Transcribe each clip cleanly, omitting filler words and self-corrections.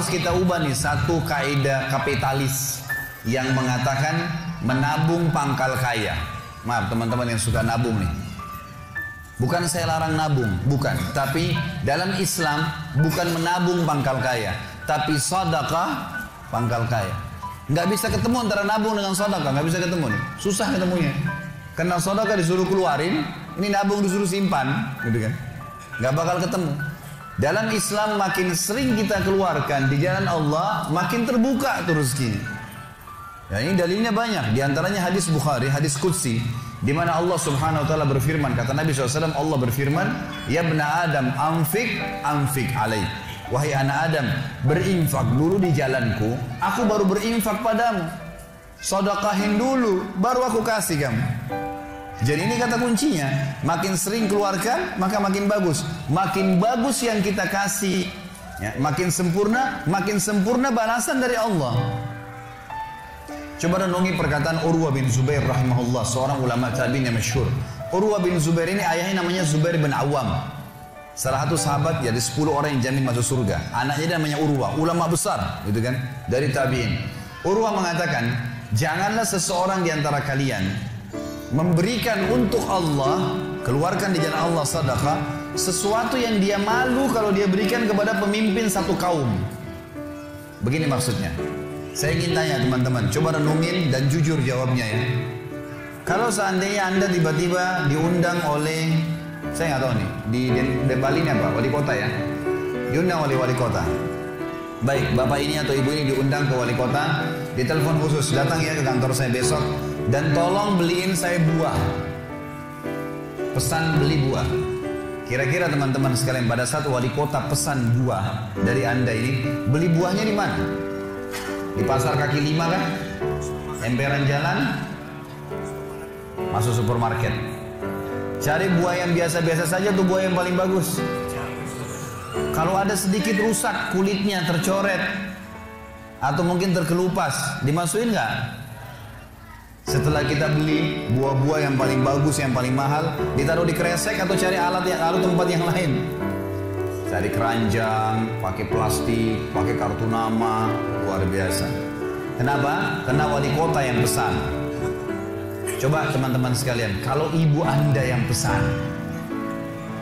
harus kita ubah nih satu kaidah kapitalis yang mengatakan menabung pangkal kaya. Maaf teman-teman yang suka nabung nih. Bukan saya larang nabung, bukan. Tapi dalam Islam bukan menabung pangkal kaya, tapi sedekah pangkal kaya. Nggak bisa ketemu antara nabung dengan sedekah, nggak bisa ketemu nih. Susah ketemunya. Karena sedekah disuruh keluarin, ini nabung disuruh simpan, gitu kan? Nggak bakal ketemu. Dalam Islam makin sering kita keluarkan di jalan Allah, makin terbuka tuh rezekinya. Ya ini dalilnya banyak. Di antaranya hadis Bukhari, hadis Qudsi, di mana Allah Subhanahu wa taala berfirman, kata Nabi SAW, Allah berfirman, "Ya bna Adam, anfik alaik." Wahai anak Adam, berinfak dulu di jalanku, aku baru berinfak padamu. Sedekahin dulu, baru aku kasih kamu. Jadi ini kata kuncinya, makin sering keluarkan, maka makin bagus. Makin bagus yang kita kasih, ya, makin sempurna balasan dari Allah. Coba renungi perkataan Urwah bin Zubair rahimahullah, seorang ulama tabi'in yang masyhur. Urwah bin Zubair ini ayahnya namanya Zubair bin Awam. Salah satu sahabat dari 10 orang yang jamin masuk surga. Anaknya namanya Urwah, ulama besar, gitu kan, dari tabi'in. Urwah mengatakan, janganlah seseorang di antara kalian memberikan untuk Allah, keluarkan di jalan Allah sedekah, sesuatu yang dia malu kalau dia berikan kepada pemimpin satu kaum. Begini maksudnya. Saya ingin tanya teman-teman, coba renungin dan jujur jawabnya ya. Kalau seandainya Anda tiba-tiba diundang oleh, saya nggak tahu nih, di Bali ini apa? Wali kota ya? Diundang oleh wali kota. Baik, bapak ini atau ibu ini diundang ke wali kota, ditelepon khusus, datang ya ke kantor saya besok, dan tolong beliin saya buah. Pesan beli buah. Kira-kira teman-teman sekalian, pada saat wali kota pesan buah dari Anda ini, beli buahnya di mana? Di pasar kaki 5 kan? Emperan jalan? Masuk supermarket. Cari buah yang biasa-biasa saja tuh, buah yang paling bagus. Kalau ada sedikit rusak, kulitnya tercoret, atau mungkin terkelupas, dimasukin nggak? Setelah kita beli buah-buah yang paling bagus, yang paling mahal, ditaruh di kresek atau cari alat tempat yang lain. Cari keranjang, pakai plastik, pakai kartu nama, luar biasa. Kenapa? Karena wali kota yang pesan. Coba teman-teman sekalian, kalau ibu Anda yang pesan,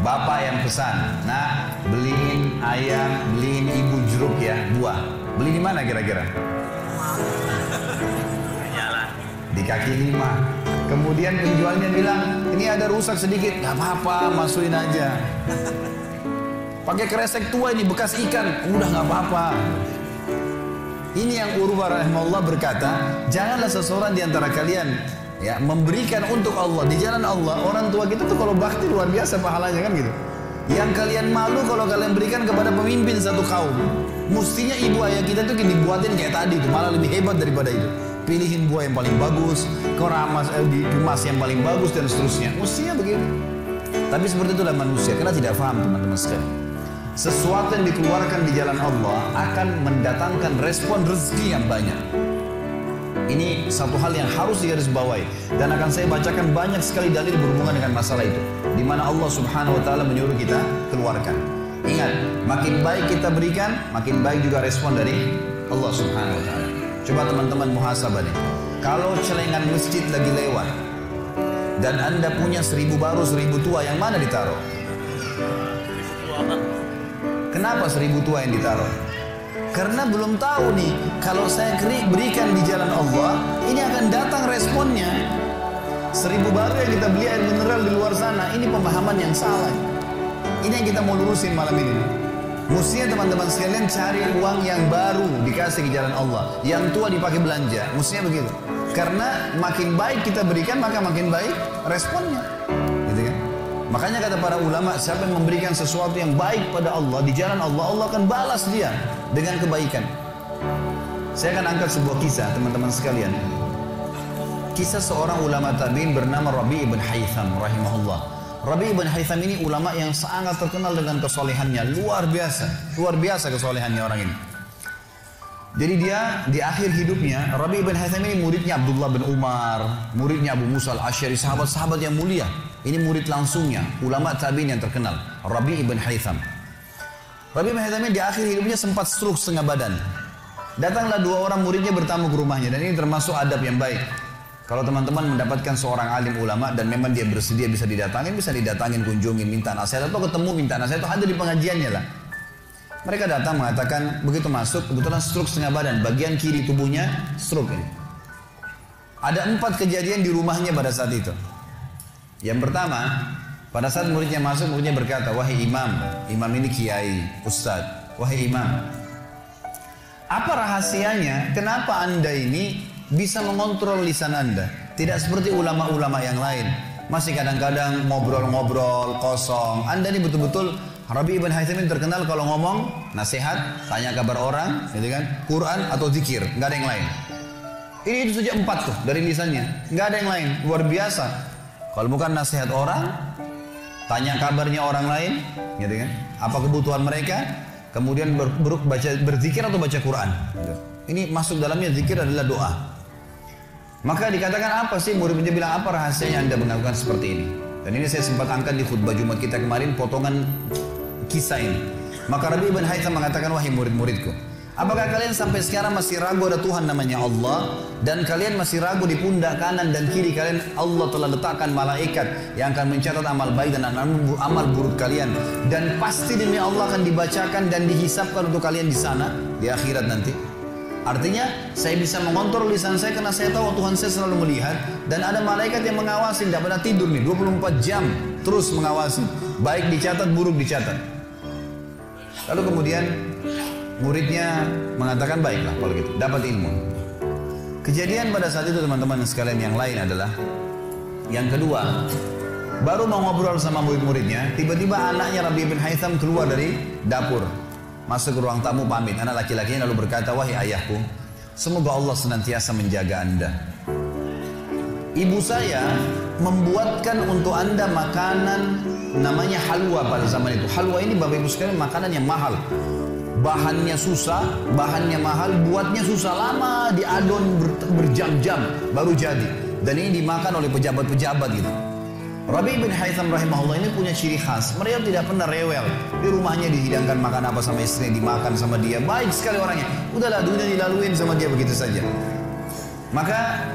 bapak yang pesan, nah beliin ayah, beliin ibu jeruk ya, buah. Beli di mana kira-kira? Di kaki 5. Kemudian penjualnya bilang, ini ada rusak sedikit, gak apa-apa, masukin aja. Pakai kresek tua ini bekas ikan, udah nggak apa-apa. Ini yang Urwah rahimahullah berkata, janganlah seseorang di antara kalian ya memberikan untuk Allah di jalan Allah. Orang tua kita tuh kalau bakti luar biasa pahalanya kan gitu. Yang kalian malu kalau kalian berikan kepada pemimpin satu kaum. Mestinya ibu ayah kita tuh dibuatin kayak tadi tuh, malah lebih hebat daripada itu. Pilihin buah yang paling bagus, dikemas yang paling bagus dan seterusnya. Mestinya begitu. Tapi seperti itulah manusia, karena tidak paham teman-teman sekalian. Sesuatu yang dikeluarkan di jalan Allah akan mendatangkan respon rezeki yang banyak. Ini satu hal yang harus digarisbawahi, dan akan saya bacakan banyak sekali dalil berhubungan dengan masalah itu, di mana Allah Subhanahu wa taala menyuruh kita keluarkan. Ingat, makin baik kita berikan, makin baik juga respon dari Allah Subhanahu wa taala. Coba teman-teman muhasabah nih. Kalau celengan masjid lagi lewat dan Anda punya 1000 baru 1000 tua, yang mana ditaruh? Kenapa 1000 tua yang ditaruh? Karena belum tahu nih, kalau saya berikan di jalan Allah, ini akan datang responnya. 1000 baru yang kita beli air mineral di luar sana, ini pemahaman yang salah. Ini yang kita mau lurusin malam ini. Mestinya teman-teman sekalian cari uang yang baru dikasih ke jalan Allah, yang tua dipakai belanja. Mestinya begitu. Karena makin baik kita berikan, maka makin baik responnya. Gitu kan? Makanya kata para ulama, siapa yang memberikan sesuatu yang baik pada Allah di jalan Allah, Allah akan balas dia dengan kebaikan. Saya akan angkat sebuah kisah teman-teman sekalian. Kisah seorang ulama tabi'in bernama Rabi' ibn Haytham rahimahullah. Rabi' ibn Haytham ini ulama yang sangat terkenal dengan kesolehannya, luar biasa kesolehannya orang ini. Jadi dia di akhir hidupnya, Rabi' ibn Haytham ini muridnya Abdullah bin Umar, muridnya Abu Musa al-Asy'ari, sahabat-sahabat yang mulia. Ini murid langsungnya, ulama tabi'in yang terkenal, Rabi' ibn Haytham. Rabi bin Haytham di akhir hidupnya sempat stroke setengah badan. Datanglah 2 orang muridnya bertamu ke rumahnya, dan ini termasuk adab yang baik. Kalau teman-teman mendapatkan seorang alim ulama dan memang dia bersedia bisa didatangin, kunjungin, minta nasihat atau ketemu minta nasihat atau ada di pengajiannya lah. Mereka datang mengatakan begitu masuk kebetulan stroke setengah badan, bagian kiri tubuhnya stroke ini. Ada 4 kejadian di rumahnya pada saat itu. Yang pertama, pada saat muridnya masuk, muridnya berkata, wahai imam, imam ini kiai, ustadz, wahai imam, apa rahasianya kenapa anda ini bisa mengontrol lisan anda? Tidak seperti ulama-ulama yang lain, masih kadang-kadang ngobrol-ngobrol kosong. Anda ini betul-betul, Rabi bin Haytham terkenal kalau ngomong nasihat, tanya kabar orang, gitu kan, Quran atau zikir, nggak ada yang lain. Ini itu saja 4 tuh dari lisannya, nggak ada yang lain, luar biasa. Kalau bukan nasihat orang, tanya kabarnya orang lain, gitu kan, apa kebutuhan mereka, kemudian berzikir atau baca Quran. Ini masuk dalamnya zikir adalah doa. Maka dikatakan apa sih, murid-muridnya bilang apa rahasianya anda melakukan seperti ini? Dan ini saya sempat angkat di khutbah Jumat kita kemarin potongan kisah ini. Maka Rabi bin Haytham mengatakan, wahai murid-muridku, apakah kalian sampai sekarang masih ragu ada Tuhan namanya Allah? Dan kalian masih ragu di pundak kanan dan kiri kalian Allah telah letakkan malaikat yang akan mencatat amal baik dan amal buruk kalian. Dan pasti demi Allah akan dibacakan dan dihisapkan untuk kalian di sana, di akhirat nanti. Artinya saya bisa mengontrol lisan saya karena saya tahu Tuhan saya selalu melihat. Dan ada malaikat yang mengawasi, tidak pernah tidur nih, 24 jam terus mengawasi. Baik dicatat, buruk dicatat. Lalu kemudian muridnya mengatakan, baiklah kalau gitu, dapat ilmu. Kejadian pada saat itu teman-teman sekalian yang lain adalah, yang kedua, baru mau ngobrol sama murid-muridnya, tiba-tiba anaknya Rabi bin Haytham keluar dari dapur, masuk ke ruang tamu pamit. Anak laki-lakinya lalu berkata, wahai ayahku, semoga Allah senantiasa menjaga anda. Ibu saya membuatkan untuk anda makanan namanya halwa pada zaman itu. Halwa ini Bapak Ibu sekalian makanan yang mahal. Bahannya susah, bahannya mahal, buatnya susah, lama diadon berjam-jam baru jadi. Dan ini dimakan oleh pejabat-pejabat gitu. Rabi bin Haytham rahimahullah ini punya ciri khas. Mereka tidak pernah rewel. Di rumahnya dihidangkan makan apa sama istrinya, dimakan sama dia. Baik sekali orangnya. Udahlah, dunia dilaluin sama dia begitu saja. Maka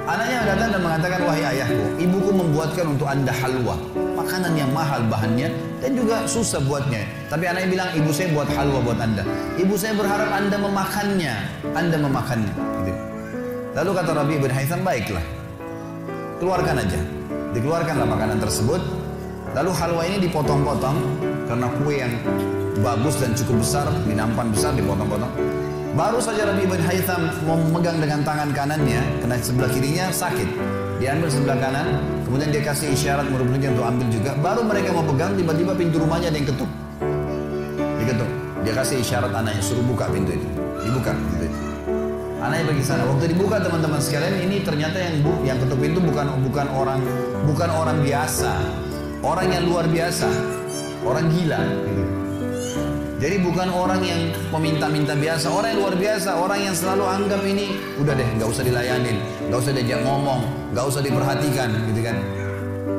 anaknya datang dan mengatakan, wahai ayahku, ibuku membuatkan untuk anda halwa. Makanan yang mahal bahannya dan juga susah buatnya. Tapi anaknya bilang, ibu saya buat halwa buat anda. Ibu saya berharap anda memakannya. Anda memakannya. Gitu. Lalu kata Rabi bin Haytham, baiklah, keluarkan aja. Dikeluarkanlah makanan tersebut. Lalu halwa ini dipotong-potong karena kue yang bagus dan cukup besar, di nampan besar dipotong-potong. Baru saja Rabi bin Haytham mau memegang dengan tangan kanannya, karena sebelah kirinya sakit. Diambil sebelah kanan, kemudian dia kasih isyarat murid-muridnya untuk ambil juga. Baru mereka mau pegang, tiba-tiba pintu rumahnya ada yang ketuk. Diketuk. Dia kasih isyarat anaknya, suruh buka pintu itu. Dibuka pintu itu. Anaknya pergi sana. Waktu dibuka teman-teman sekalian, ini ternyata yang ketuk pintu bukan orang biasa, orang yang luar biasa, orang gila. Jadi bukan orang yang peminta-minta biasa, orang yang luar biasa, orang yang selalu anggap ini udah deh, nggak usah dilayanin, nggak usah diajak ngomong, nggak usah diperhatikan, gitu kan?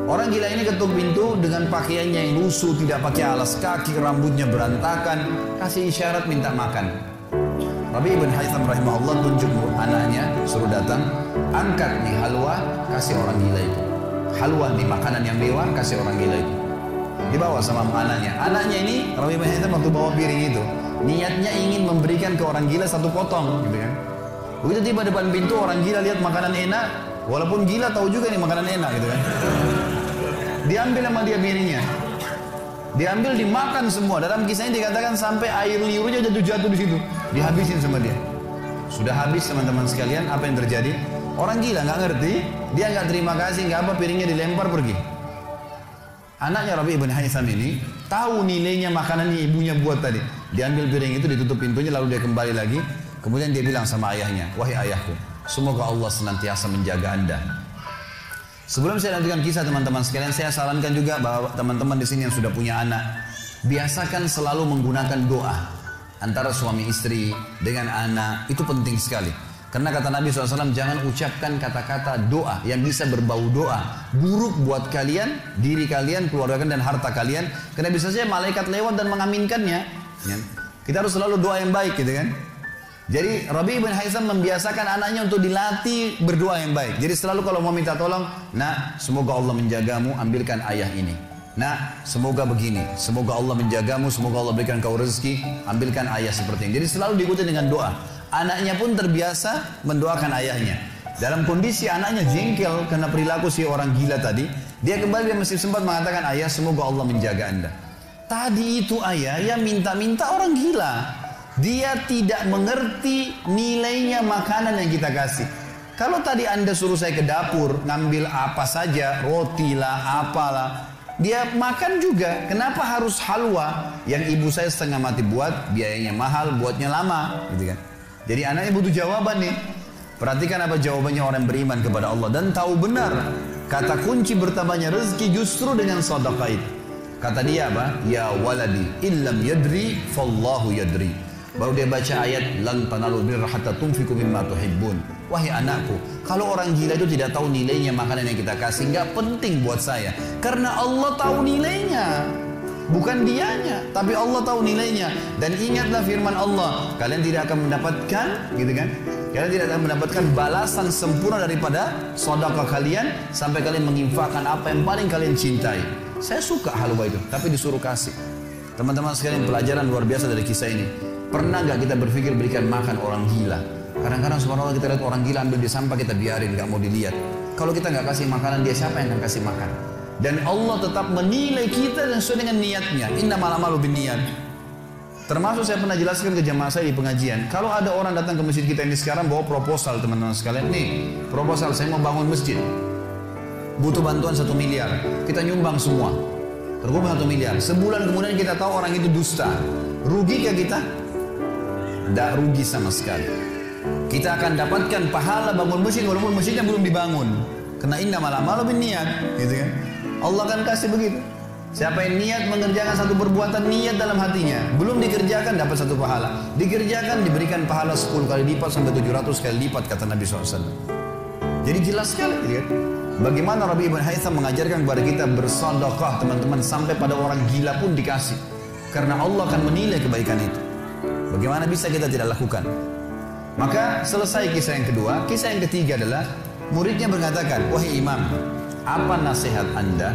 Orang gila ini ketuk pintu dengan pakaiannya yang lusuh, tidak pakai alas kaki, rambutnya berantakan, kasih isyarat minta makan. Rabi bin Haytham rahimahullah tunjuk anaknya, suruh datang, angkat nih halwa, kasih orang gila itu. Halwa nih makanan yang mewah, kasih orang gila itu. Dibawa sama anaknya. Anaknya ini Rabi bin Haytham waktu bawa piring itu, niatnya ingin memberikan ke orang gila 1 potong, gitu kan? Begitu tiba depan pintu, orang gila lihat makanan enak, walaupun gila tahu juga nih makanan enak, gitu kan? Diambil sama dia piringnya, diambil dimakan semua. Dalam kisahnya dikatakan sampai air liurnya jatuh di situ, dihabisin sama dia. Sudah habis teman-teman sekalian, apa yang terjadi? Orang gila nggak ngerti, dia nggak terima kasih, nggak apa, piringnya dilempar pergi. Anaknya Rabi bin Haytham ini tahu nilainya makanan yang ibunya buat tadi. Diambil piring itu, ditutup pintunya, lalu dia kembali lagi. Kemudian dia bilang sama ayahnya, wahai ayahku, semoga Allah senantiasa menjaga anda. Sebelum saya lanjutkan kisah teman-teman sekalian, saya sarankan juga bahwa teman-teman di sini yang sudah punya anak, biasakan selalu menggunakan doa antara suami istri dengan anak. Itu penting sekali. Karena kata Nabi SAW, jangan ucapkan kata-kata doa yang bisa berbau doa buruk buat kalian, diri kalian, keluarga kalian, dan harta kalian. Karena bisa saja malaikat lewat dan mengaminkannya. Ya. Kita harus selalu doa yang baik gitu kan. Jadi Rabi' bin Haitham membiasakan anaknya untuk dilatih berdoa yang baik. Jadi selalu kalau mau minta tolong, nah semoga Allah menjagamu, ambilkan ayah ini. Nah semoga begini, semoga Allah menjagamu, semoga Allah berikan kau rezeki, ambilkan ayah seperti ini. Jadi selalu diikuti dengan doa. Anaknya pun terbiasa mendoakan ayahnya. Dalam kondisi anaknya jengkel karena perilaku si orang gila tadi, dia kembali dan masih sempat mengatakan, ayah semoga Allah menjaga anda. Tadi itu ayah yang minta-minta orang gila. Dia tidak mengerti nilainya makanan yang kita kasih. Kalau tadi anda suruh saya ke dapur, ngambil apa saja, roti lah, apalah, dia makan juga. Kenapa harus halwa yang ibu saya setengah mati buat, biayanya mahal, buatnya lama, gitu kan? Jadi anaknya butuh jawaban nih. Perhatikan apa jawabannya orang beriman kepada Allah dan tahu benar kata kunci bertambahnya rezeki justru dengan sedekah itu. Kata dia apa? Ya waladi illam yadri fallahu yadri. Baru dia baca ayat lan tanalul birra hatta tunfiqu mimma tuhibbun. Wahai anakku, kalau orang gila itu tidak tahu nilainya makanan yang kita kasih, nggak penting buat saya. Karena Allah tahu nilainya. Bukan dianya, tapi Allah tahu nilainya. Dan ingatlah firman Allah, kalian tidak akan mendapatkan, gitu kan? Kalian tidak akan mendapatkan balasan sempurna daripada sedekah kalian sampai kalian menginfakkan apa yang paling kalian cintai. Saya suka halwa itu, tapi disuruh kasih. Teman-teman sekalian, pelajaran luar biasa dari kisah ini. Pernah nggak kita berpikir berikan makan orang gila? Kadang-kadang subhanallah kita lihat orang gila ambil di sampah, kita biarin, nggak mau dilihat. Kalau kita nggak kasih makanan, dia siapa yang akan kasih makan? Dan Allah tetap menilai kita dan sesuai dengan niatnya. Innamal a'malu binniyat. Termasuk saya pernah jelaskan ke jamaah saya di pengajian. Kalau ada orang datang ke masjid kita ini sekarang bawa proposal, teman-teman sekalian. Nih, proposal saya mau bangun masjid. Butuh bantuan 1 miliar. Kita nyumbang semua. Terkumpul 1 miliar. Sebulan kemudian kita tahu orang itu dusta. Rugikah kita? Tidak rugi sama sekali. Kita akan dapatkan pahala bangun masjid walaupun masjidnya belum dibangun. Karena innamal a'malu binniyat, gitu kan? Allah akan kasih begitu. Siapa yang niat mengerjakan satu perbuatan, niat dalam hatinya, belum dikerjakan dapat 1 pahala. Dikerjakan diberikan pahala 10 kali lipat sampai 700 kali lipat kata Nabi SAW. Jadi jelas sekali, gitu kan? Bagaimana Rabi' bin Haitham mengajarkan kepada kita bersedekah, teman-teman, sampai pada orang gila pun dikasih. Karena Allah akan menilai kebaikan itu. Bagaimana bisa kita tidak lakukan? Maka selesai kisah yang kedua. Kisah yang ketiga adalah muridnya mengatakan, wahai imam, apa nasihat anda?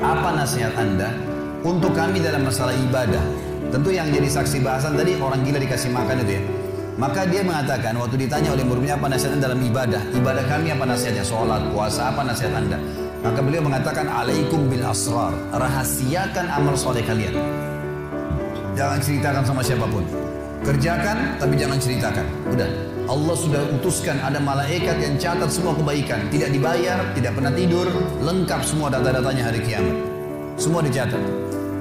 Apa nasihat anda untuk kami dalam masalah ibadah? Tentu yang jadi saksi bahasan tadi orang gila dikasih makan itu ya. Maka dia mengatakan waktu ditanya oleh muridnya apa nasihat anda dalam ibadah? Ibadah kami apa nasihatnya? Sholat, puasa, apa nasihat anda? Maka beliau mengatakan alaikum bil asrar. Rahasiakan amal soleh kalian. Jangan ceritakan sama siapapun. Kerjakan tapi jangan ceritakan. Udah. Allah sudah utuskan ada malaikat yang catat semua kebaikan. Tidak dibayar, tidak pernah tidur. Lengkap semua data-datanya hari kiamat. Semua dicatat.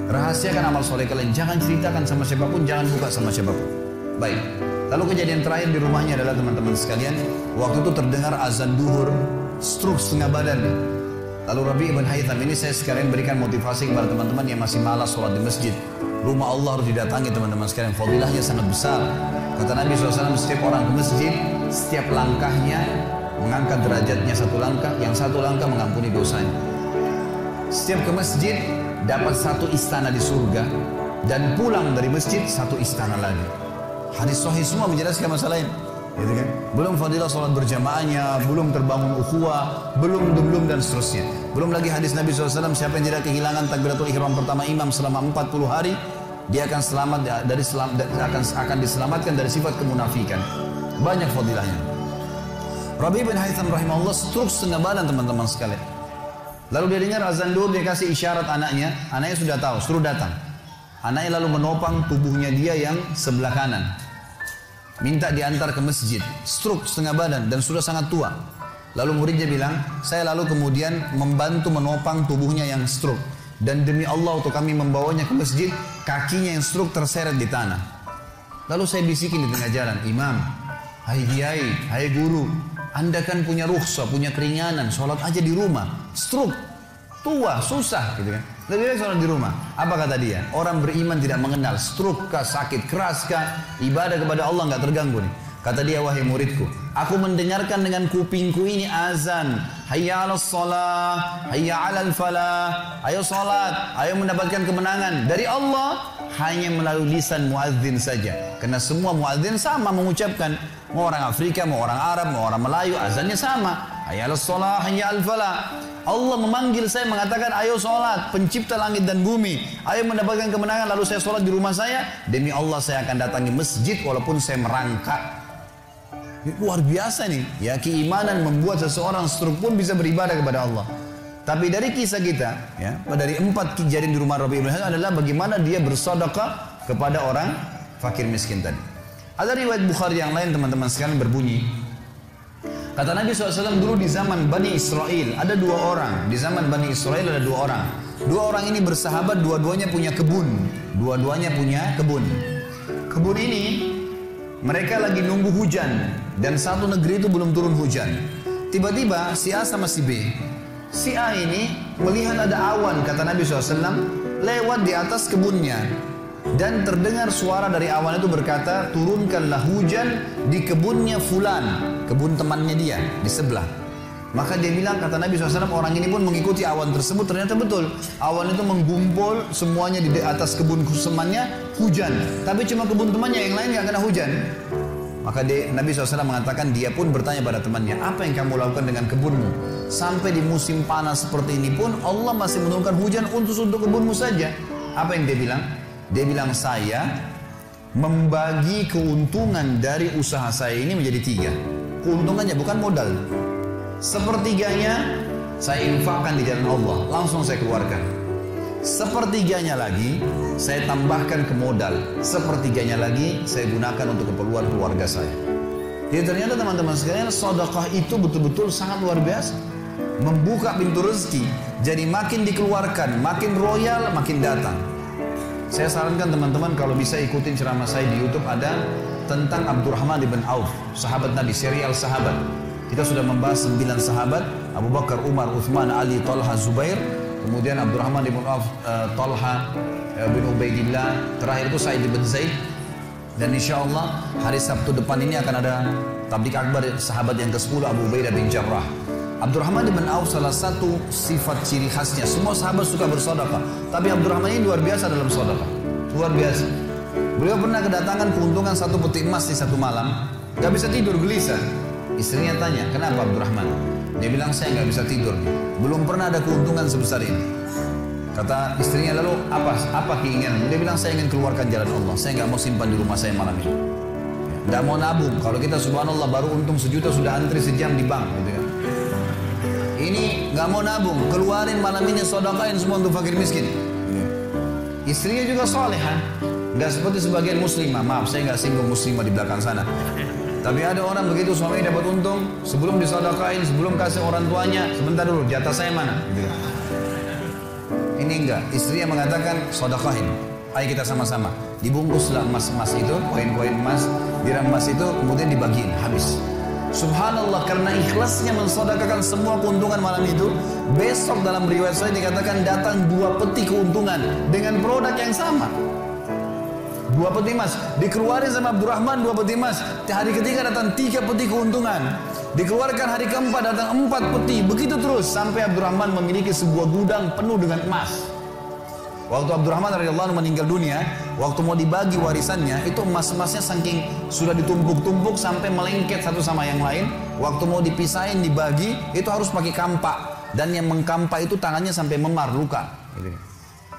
Rahasiakan amal soleh kalian. Jangan ceritakan sama siapapun. Jangan buka sama siapapun. Baik. Lalu kejadian terakhir di rumahnya adalah teman-teman sekalian. Waktu itu terdengar azan duhur. Stroke setengah badan. Lalu Rabi' bin Haitham ini saya sekalian berikan motivasi kepada teman-teman yang masih malas sholat di masjid. Rumah Allah harus didatangi teman-teman sekalian. Fadilahnya sangat besar. Kata Nabi SAW, setiap orang ke masjid, setiap langkahnya mengangkat derajatnya 1 langkah, yang 1 langkah mengampuni dosanya. Setiap ke masjid dapat 1 istana di surga dan pulang dari masjid 1 istana lagi. Hadis sahih semua menjelaskan masalah ini. Gitu kan? Belum fadilah sholat berjamaahnya, belum terbangun ukhuwah, belum dan seterusnya. Belum lagi hadis Nabi SAW, siapa yang tidak kehilangan takbiratul ihram pertama imam selama 40 hari, dia akan akan diselamatkan dari sifat kemunafikan. Banyak fadilahnya. Rabi' bin Haitham rahimahullah stroke setengah badan teman-teman sekalian. Lalu dia dengar azan duhur, dia kasih isyarat anaknya sudah tahu, suruh datang. Anaknya lalu menopang tubuhnya dia yang sebelah kanan. Minta diantar ke masjid, stroke setengah badan dan sudah sangat tua. Lalu muridnya bilang, saya lalu kemudian membantu menopang tubuhnya yang stroke. Dan demi Allah untuk kami membawanya ke masjid, kakinya yang stroke terseret di tanah. Lalu saya bisikin di tengah jalan, imam, hai kiai, hai guru, anda kan punya rukhsah, punya keringanan, sholat aja di rumah. Stroke, tua, susah gitu kan. Lebih baik sholat di rumah. Apa kata dia? Orang beriman tidak mengenal stroke kah, sakit keras kah, ibadah kepada Allah nggak terganggu nih. Kata dia, wahai muridku, aku mendengarkan dengan kupingku ini azan. Hayya 'alas shalah, hayya 'alal falah. Ayo salat, ayo mendapatkan kemenangan dari Allah hanya melalui lisan muadzin saja. Karena semua muadzin sama mengucapkan. Mau orang Afrika, mau orang Arab, mau orang Melayu, azannya sama. Hayya 'alas shalah, hayya 'alal falah. Allah memanggil saya mengatakan, ayo sholat, pencipta langit dan bumi. Ayo mendapatkan kemenangan, lalu saya sholat di rumah saya. Demi Allah saya akan datangi masjid walaupun saya merangkak. Luar biasa nih. Ya, keimanan membuat seseorang stroke pun bisa beribadah kepada Allah. Tapi dari kisah kita, ya, dari 4 kejadian di rumah Rabi' bin Hasan adalah bagaimana dia bersedekah kepada orang fakir miskin tadi. Ada riwayat Bukhari yang lain teman-teman sekalian berbunyi, kata Nabi SAW dulu di zaman Bani Israel ada 2 orang. Di zaman Bani Israel ada 2 orang. 2 orang ini bersahabat, dua-duanya punya kebun. Dua-duanya punya kebun. Kebun ini mereka lagi nunggu hujan. Dan satu negeri itu belum turun hujan. Tiba-tiba si A sama si B. Si A ini melihat ada awan, kata Nabi SAW, lewat di atas kebunnya. Dan terdengar suara dari awan itu berkata, turunkanlah hujan di kebunnya fulan. Kebun temannya dia, di sebelah. Maka dia bilang, kata Nabi SAW, orang ini pun mengikuti awan tersebut. Ternyata betul, awan itu menggumpul semuanya di atas kebun temannya, hujan. Tapi cuma kebun temannya, yang lain gak kena hujan. Maka Nabi SAW mengatakan, dia pun bertanya pada temannya, apa yang kamu lakukan dengan kebunmu? Sampai di musim panas seperti ini pun Allah masih menurunkan hujan untuk kebunmu saja. Apa yang dia bilang? Dia bilang, saya membagi keuntungan dari usaha saya ini menjadi 3. Keuntungannya bukan modal. Sepertiganya saya infakkan di jalan Allah, langsung saya keluarkan. Sepertiganya lagi saya tambahkan ke modal. Sepertiganya lagi saya gunakan untuk keperluan keluarga saya. Jadi ternyata teman-teman sekalian, sedekah itu betul-betul sangat luar biasa. Membuka pintu rezeki. Jadi makin dikeluarkan, makin royal, makin datang. Saya sarankan teman-teman kalau bisa ikutin ceramah saya di YouTube, ada tentang Abdurrahman bin Auf, sahabat Nabi, serial sahabat. Kita sudah membahas 9 sahabat, Abu Bakar, Umar, Uthman, Ali, Talha, Zubair. Kemudian Abdurrahman bin Auf, Talha bin Ubaidillah, terakhir itu Sa'id bin Zaid. Dan insya Allah hari Sabtu depan ini akan ada tablik akbar sahabat yang ke-10, Abu Ubaidah bin Jarrah. Abdurrahman bin Auf salah satu sifat ciri khasnya, semua sahabat suka bersedekah, tapi Abdurrahman ini luar biasa dalam sedekah, luar biasa. Beliau pernah kedatangan keuntungan 1 peti emas di satu malam, gak bisa tidur, gelisah. Istrinya tanya, kenapa Abdurrahman? Dia bilang, saya nggak bisa tidur nih. Belum pernah ada keuntungan sebesar ini. Kata istrinya, lalu apa keinginan? Dia bilang, saya ingin keluarkan jalan Allah. Saya nggak mau simpan di rumah saya malam ini. Nggak mau nabung. Kalau kita subhanallah baru untung 1 juta sudah antri sejam di bank, gitu kan. Ini nggak mau nabung, keluarin malam ini, sedekahin semua untuk fakir miskin. Istrinya juga salehah, nggak seperti sebagian muslimah. Maaf, saya nggak singgung muslimah di belakang sana. Tapi ada orang begitu suami dapat untung, sebelum disedekahin, sebelum kasih orang tuanya, sebentar dulu, jatah saya mana? Ini enggak, istrinya mengatakan sedekahin. Ayo kita sama-sama. Dibungkuslah emas-emas itu, koin-koin emas, dirham emas itu, kemudian dibagiin, habis. Subhanallah, karena ikhlasnya mensedekahkan semua keuntungan malam itu, besok dalam riwayat saya dikatakan datang 2 peti keuntungan dengan produk yang sama. 2 peti emas dikeluarin sama Abdurrahman, 2 peti emas. Hari ketiga datang 3 peti keuntungan. Dikeluarkan hari keempat datang 4 peti. Begitu terus sampai Abdurrahman memiliki sebuah gudang penuh dengan emas. Waktu Abdurrahman radhiyallahu anhu meninggal dunia, waktu mau dibagi warisannya, itu emas-emasnya saking sudah ditumpuk-tumpuk sampai melengket satu sama yang lain. Waktu mau dipisahin dibagi, itu harus pakai kampak, dan yang mengkampak itu tangannya sampai memar, luka.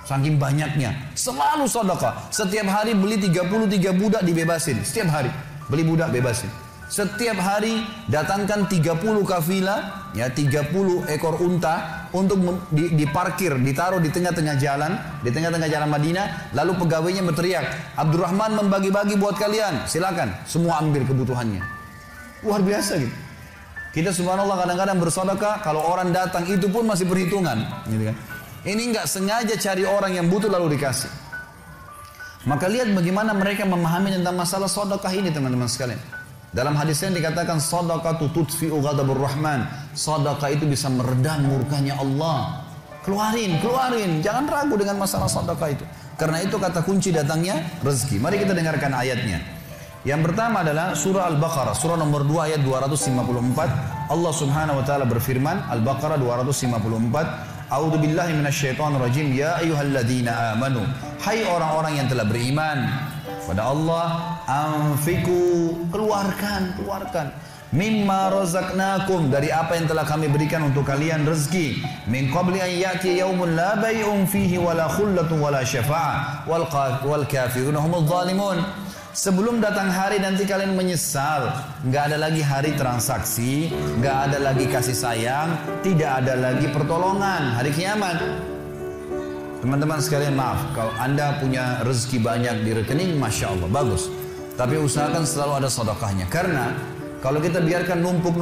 Saking banyaknya, selalu sedekah. Setiap hari beli 33 budak dibebasin. Setiap hari beli budak bebasin. Setiap hari datangkan 30 kafilah, ya 30 ekor unta untuk diparkir, ditaruh di tengah-tengah jalan, di tengah-tengah jalan Madinah. Lalu pegawainya berteriak, Abdurrahman membagi-bagi buat kalian, silakan, semua ambil kebutuhannya. Luar biasa gitu. Kita subhanallah kadang-kadang bersedekah, kalau orang datang itu pun masih perhitungan, gitu kan. Ini nggak sengaja cari orang yang butuh lalu dikasih. Maka lihat bagaimana mereka memahami tentang masalah sedekah ini teman-teman sekalian. Dalam hadis yang dikatakan sedekah tutfi'u ghadabur rahman. Sedekah itu bisa meredam murkanya Allah. Keluarin, jangan ragu dengan masalah sedekah itu. Karena itu kata kunci datangnya rezeki. Mari kita dengarkan ayatnya. Yang pertama adalah surah Al-Baqarah, surah nomor 2 ayat 254. Allah Subhanahu wa taala berfirman, Al-Baqarah 254, A'udzu billahi minasyaitonir rajim, ya ayyuhalladzina amanu, hai orang-orang yang telah beriman pada Allah, anfiqu, keluarkan mimma razaqnakum, dari apa yang telah kami berikan untuk kalian rezeki, min qabli an ya'ti yaumun la bay'un fihi wala khullatun wala syafa'ah wal kafiruna humudz zalimun. Sebelum datang hari nanti kalian menyesal, nggak ada lagi hari transaksi, nggak ada lagi kasih sayang, tidak ada lagi pertolongan, hari kiamat. Teman-teman sekalian, maaf kalau Anda punya rezeki banyak di rekening, Masya Allah, bagus. Tapi usahakan selalu ada sedekahnya, karena kalau kita biarkan numpuk,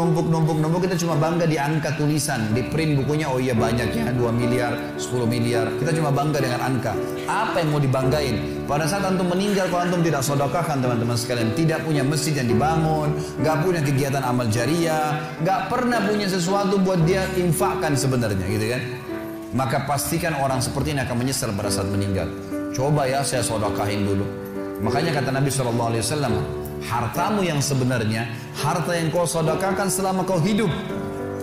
kita cuma bangga di angka tulisan, di print bukunya, oh iya banyaknya 2 miliar, 10 miliar, kita cuma bangga dengan angka. Apa yang mau dibanggain? Pada saat antum meninggal, kalau antum tidak sedekahkan, teman-teman sekalian, tidak punya masjid yang dibangun, nggak punya kegiatan amal jariah, nggak pernah punya sesuatu buat dia infakkan sebenarnya, gitu kan? Maka pastikan orang seperti ini akan menyesal pada saat meninggal. Coba ya saya sedekahin dulu. Makanya kata Nabi SAW, hartamu yang sebenarnya, harta yang kau sedekahkan selama kau hidup,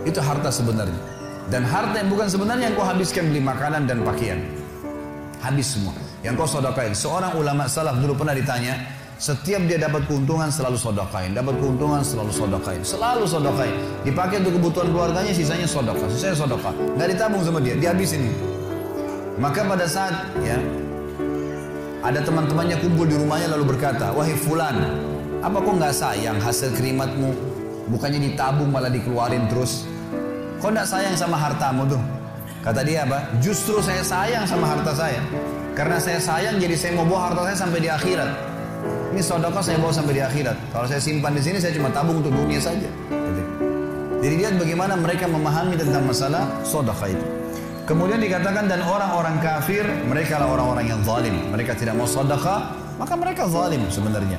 itu harta sebenarnya. Dan harta yang bukan sebenarnya yang kau habiskan beli makanan dan pakaian, habis semua. Yang kau sedekahin. Seorang ulama salaf dulu pernah ditanya, setiap dia dapat keuntungan selalu sedekahin, dapat keuntungan selalu sedekahin, dipakai untuk kebutuhan keluarganya, sisanya sedekah, nggak ditabung sama dia, dihabisin. Maka pada saat ya ada teman-temannya kumpul di rumahnya lalu berkata, wahai fulan, apa kok nggak sayang hasil kerimatmu? Bukannya ditabung malah dikeluarin terus. Kok nggak sayang sama hartamu tuh? Kata dia apa? Justru saya sayang sama harta saya. Karena saya sayang, jadi saya mau bawa harta saya sampai di akhirat. Ini sedekah saya bawa sampai di akhirat. Kalau saya simpan di sini, saya cuma tabung untuk dunia saja. Jadi lihat bagaimana mereka memahami tentang masalah sedekah itu. Kemudian dikatakan, dan orang-orang kafir, mereka lah orang-orang yang zalim. Mereka tidak mau sedekah, maka mereka zalim sebenarnya.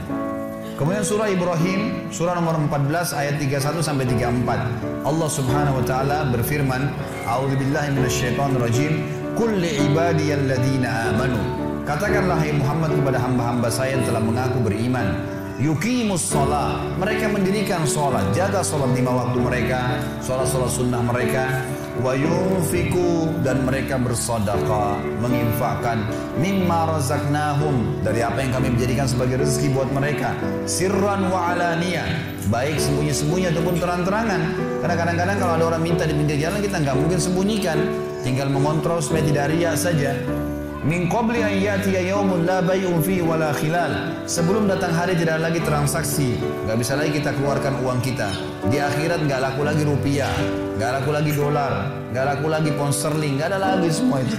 Kemudian surah Ibrahim, surah nomor 14 ayat 31 sampai 34. Allah Subhanahu wa taala berfirman, A'udzubillahi minasyaitonirrajim, qul li ibadiyalladzina amanu. Katakanlah hai Muhammad kepada hamba-hamba saya yang telah mengaku beriman, yuqimus shalah, mereka mendirikan salat, jaga salat 5 waktu mereka, salat-salat sunnah mereka, wa yunfiqu, dan mereka bersedekah, menginfakkan, mimma razaqnahum, dari apa yang kami menjadikan sebagai rezeki buat mereka, sirran wa alaniyah, baik sembunyi-sembunyi ataupun terang-terangan. Karena kadang-kadang kalau ada orang minta di pinggir jalan, kita nggak mungkin sembunyikan, tinggal mengontrol supaya tidak riya saja. Min qabli an ya'tiya yaumun la bay'un fihi wala khilal, sebelum datang hari tidak lagi transaksi, nggak bisa lagi kita keluarkan uang kita. Di akhirat nggak laku lagi rupiah, nggak laku lagi dolar, nggak laku lagi pound sterling, nggak ada lagi semua itu.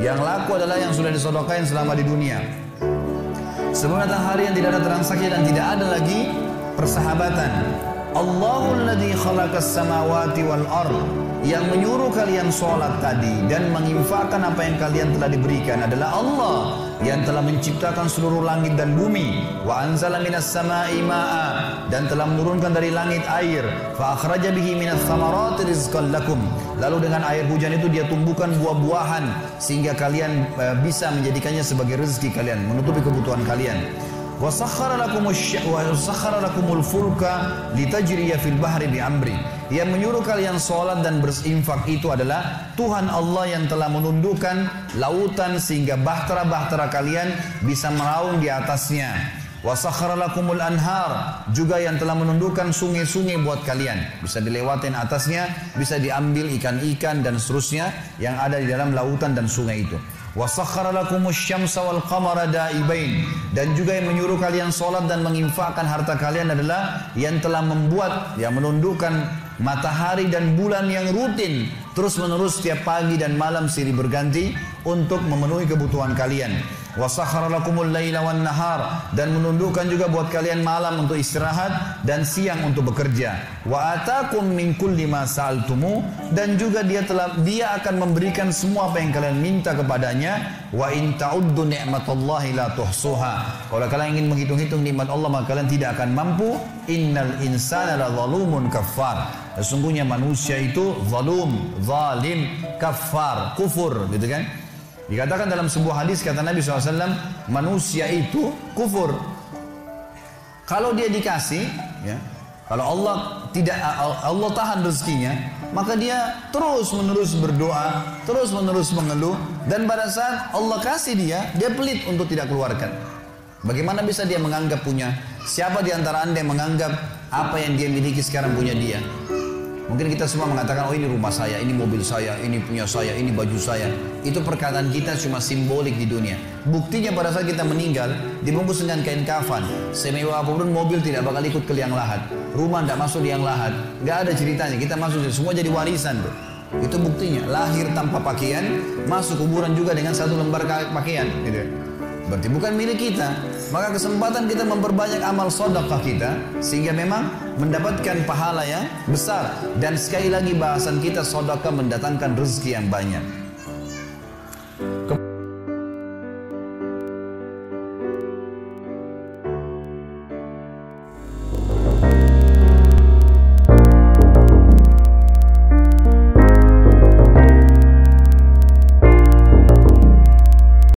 Yang laku adalah yang sudah disedekahkan selama di dunia. Sebelum datang hari yang tidak ada transaksi dan tidak ada lagi persahabatan. Allahul ladzi khalaqas samawati wal ard, yang menyuruh kalian sholat tadi dan menginfakkan apa yang kalian telah diberikan adalah Allah yang telah menciptakan seluruh langit dan bumi. Wa anzala minas samai ma'a, dan telah menurunkan dari langit air. Fa akhraja bihi minas thamarati rizqan lakum, lalu dengan air hujan itu dia tumbuhkan buah-buahan sehingga kalian bisa menjadikannya sebagai rezeki kalian, menutupi kebutuhan kalian. Wa sakhkhara lakumul fulka litajriya fil bahri bi amri, yang menyuruh kalian sholat dan berinfak itu adalah Tuhan Allah yang telah menundukkan lautan sehingga bahtera-bahtera kalian bisa meraung di atasnya. Wa sakhkhara lakumul anhar, juga yang telah menundukkan sungai-sungai buat kalian, bisa dilewatin atasnya, bisa diambil ikan-ikan dan seterusnya yang ada di dalam lautan dan sungai itu. Wa sakhkhara lakumus syamsa wal qamara da'ibain, dan juga yang menyuruh kalian sholat dan menginfakkan harta kalian adalah yang telah membuat, yang menundukkan matahari dan bulan yang rutin terus menerus setiap pagi dan malam silih berganti untuk memenuhi kebutuhan kalian. Wa sakhkhara lakumul laila wan nahar, dan menundukkan juga buat kalian malam untuk istirahat dan siang untuk bekerja. Wa atakum min kulli ma sa'altumu, dan juga dia akan memberikan semua apa yang kalian minta kepadanya. Wa in ta'uddu ni'matallahi la tuhsuha, kalau kalian ingin menghitung-hitung nikmat Allah maka kalian tidak akan mampu. Innal insana la zalumun kafar, sesungguhnya manusia itu zalim, kafar, kufur, gitu kan. Dikatakan dalam sebuah hadis, kata Nabi SAW, manusia itu kufur. Kalau dia dikasih, ya, kalau Allah tahan rezekinya, maka dia terus menerus berdoa, terus menerus mengeluh, dan pada saat Allah kasih dia pelit untuk tidak keluarkan. Bagaimana bisa dia menganggap punya? Siapa di antara Anda yang menganggap apa yang dia miliki sekarang punya dia? Mungkin kita semua mengatakan, oh ini rumah saya, ini mobil saya, ini punya saya, ini baju saya. Itu perkataan kita cuma simbolik di dunia. Buktinya pada saat kita meninggal, dibungkus dengan kain kafan. Semewah apapun mobil tidak bakal ikut ke liang lahat. Rumah tidak masuk liang lahat. Gak ada ceritanya, kita masuk, semua jadi warisan tuh. Itu buktinya, lahir tanpa pakaian, masuk kuburan juga dengan satu lembar pakaian. Gitu. Berarti bukan milik kita. Maka kesempatan kita memperbanyak amal sedekah kita, sehingga memang mendapatkan pahala yang besar. Dan sekali lagi bahasan kita, sedekah mendatangkan rezeki yang banyak.